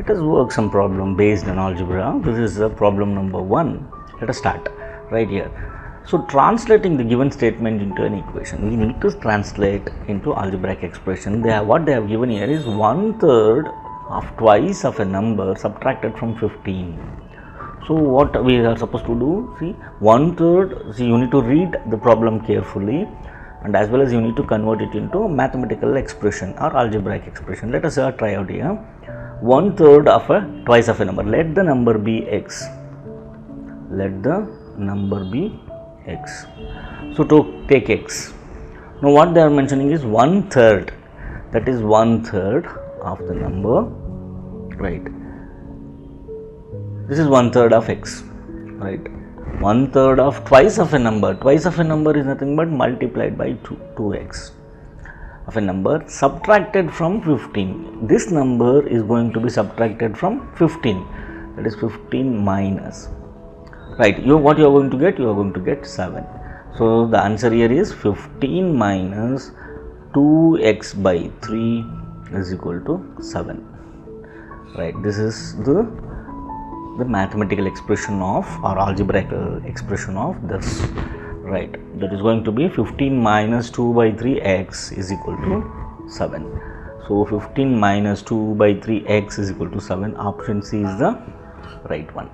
Let us work some problem based on algebra. This is problem number 1. Let us start right here. So translating the given statement into an equation, we need to translate into algebraic expression. What they have given here is 1/3 of twice of a number subtracted from 15. So what we are supposed to do, see 1/3, see you need to read the problem carefully, and as well as you need to convert it into a mathematical expression or algebraic expression. Let us try out here. 1/3 of a twice of a number. Let the number be x. Let the number be x. So to take x. Now what they are mentioning is 1/3. That is 1/3 of the number, right? This is 1/3 of x, right? 1/3 of twice of a number. Twice of a number is nothing but multiplied by 2x of a number subtracted from 15. This number is going to be subtracted from 15. That is 15 minus. Right, what you are going to get? You are going to get 7. So the answer here is 15 minus 2x by 3 is equal to 7. Right, this is the mathematical expression of, or algebraic expression of this. Right, that is going to be 15 minus 2 by 3 x is equal to 7. So 15 minus 2 by 3 x is equal to 7. Option C is the right one.